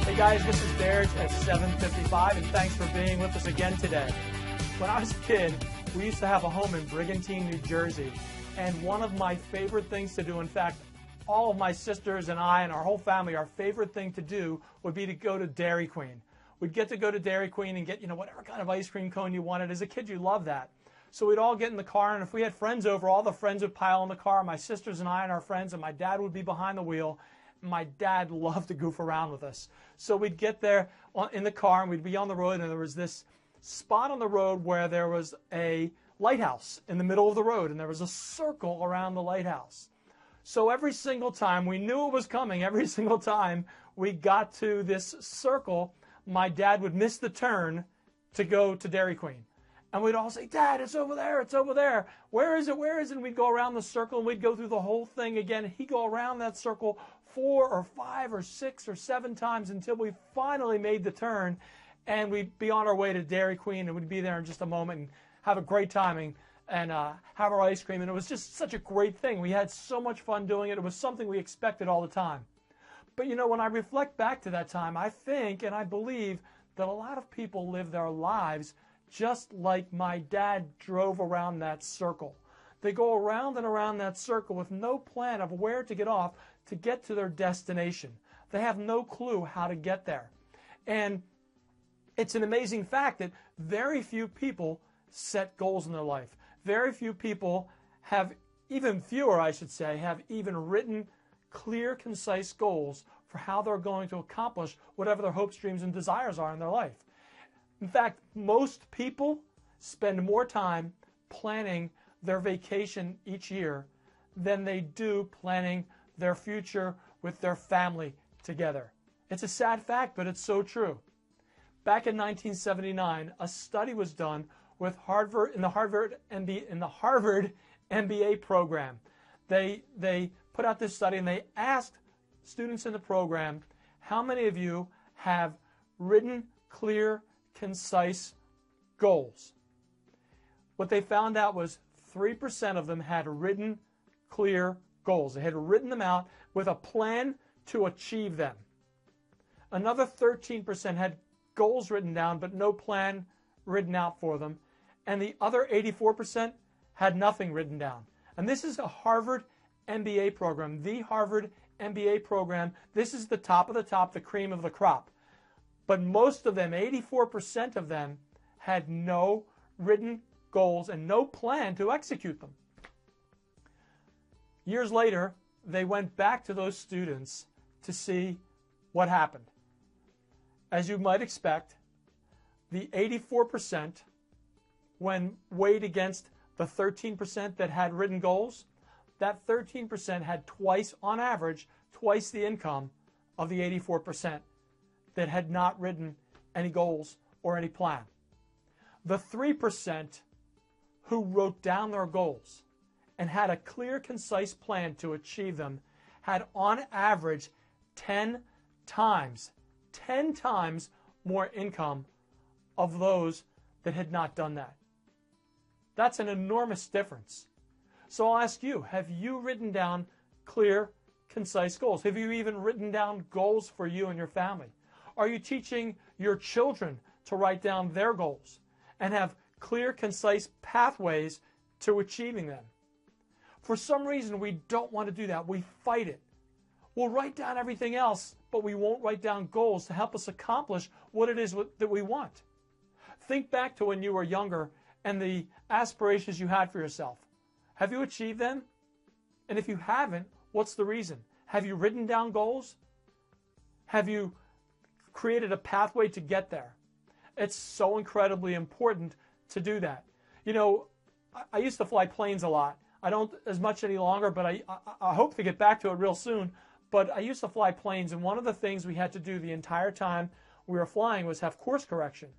Hey guys, this is Derek at 7:55, and thanks for being with us again today. When I was a kid, we used to have a home in Brigantine, New Jersey, and one of my favorite things to do, in fact, all of my sisters and I and our whole family, our favorite thing to do would be to go to Dairy Queen. We'd get to go to Dairy Queen and get, whatever kind of ice cream cone you wanted. As a kid, you loved that. So we'd all get in the car, and if we had friends over, all the friends would pile in the car, my sisters and I and our friends, and my dad would be behind the wheel. My dad loved to goof around with us. So we'd get there in the car and we'd be on the road, and there was this spot on the road where there was a lighthouse in the middle of the road, and there was a circle around the lighthouse. So every single time, we knew it was coming, every single time we got to this circle, my dad would miss the turn to go to Dairy Queen. And we'd all say, Dad, it's over there, it's over there. Where is it, where is it? And we'd go around the circle and we'd go through the whole thing again. He'd go around that circle 4 or 5 or 6 or 7 times until we finally made the turn, and we'd be on our way to Dairy Queen, and we'd be there in just a moment and have a great time and have our ice cream. And it was just such a great thing. We had so much fun doing it. It was something we expected all the time. But when I reflect back to that time, I think and I believe that a lot of people live their lives just like my dad drove around that circle. They go around and around that circle with no plan of where to get off to get to their destination. They have no clue how to get there. And it's an amazing fact that very few people set goals in their life. Very few people have, even fewer I should say, have even written clear, concise goals for how they're going to accomplish whatever their hopes, dreams, and desires are in their life. In fact, most people spend more time planning their vacation each year than they do planning their future with their family together. It's a sad fact, but it's so true. Back in 1979, a study was done with Harvard in the Harvard MBA program. They put out this study and they asked students in the program, how many of you have written clear, concise goals? What they found out was 3% of them had written clear goals. They had written them out with a plan to achieve them. Another 13% had goals written down but no plan written out for them. And the other 84% had nothing written down. And this is a Harvard MBA program, the Harvard MBA program. This is the top of the top, the cream of the crop. But most of them, 84% of them, had no written goals and no plan to execute them. Years later, they went back to those students to see what happened. As you might expect, the 84%, when weighed against the 13% that had written goals, that 13% had twice, on average, twice the income of the 84% that had not written any goals or any plan. The 3% who wrote down their goals and had a clear, concise plan to achieve them had on average 10 times more income of those that had not done that. That's an enormous difference. So I'll ask you, have you written down clear, concise goals? Have you even written down goals for you and your family? Are you teaching your children to write down their goals and have clear, concise pathways to achieving them? For some reason, we don't want to do that. We fight it. We'll write down everything else, but we won't write down goals to help us accomplish what it is that we want. Think back to when you were younger and the aspirations you had for yourself. Have you achieved them? And if you haven't, what's the reason? Have you written down goals? Have you created a pathway to get there? It's so incredibly important to do that. I used to fly planes a lot. I don't as much any longer, but I hope to get back to it real soon. But I used to fly planes, and one of the things we had to do the entire time we were flying was have course correction.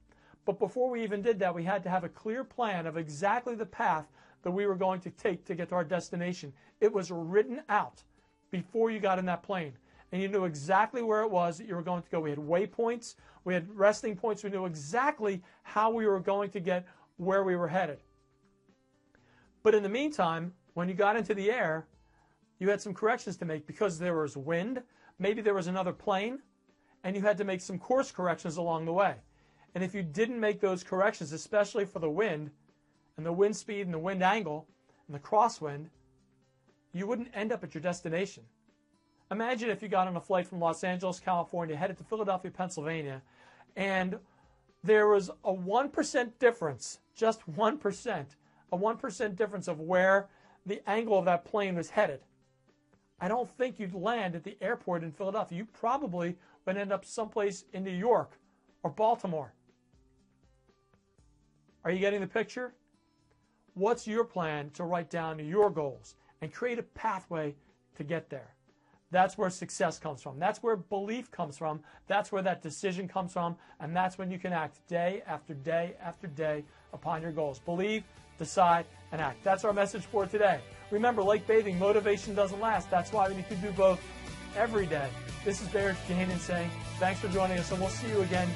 But before we even did that, we had to have a clear plan of exactly the path that we were going to take to get to our destination. It was written out before you got in that plane. and you knew exactly where it was that you were going to go. We had waypoints, we had resting points, we knew exactly how we were going to get where we were headed. But in the meantime, when you got into the air, you had some corrections to make because there was wind, maybe there was another plane, and you had to make some course corrections along the way. And if you didn't make those corrections, especially for the wind, and the wind speed and the wind angle, and the crosswind, you wouldn't end up at your destination. Imagine if you got on a flight from Los Angeles, California, headed to Philadelphia, Pennsylvania, and there was a 1% difference, just 1%, a 1% difference of where the angle of that plane was headed. I don't think you'd land at the airport in Philadelphia. You probably would end up someplace in New York or Baltimore. Are you getting the picture? What's your plan to write down your goals and create a pathway to get there? That's where success comes from. That's where belief comes from. That's where that decision comes from. And that's when you can act day after day after day upon your goals. Believe, decide, and act. That's our message for today. Remember, like bathing, motivation doesn't last. That's why we need to do both every day. This is Darren Johannan saying thanks for joining us, and we'll see you again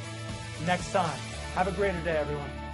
next time. Have a greater day, everyone.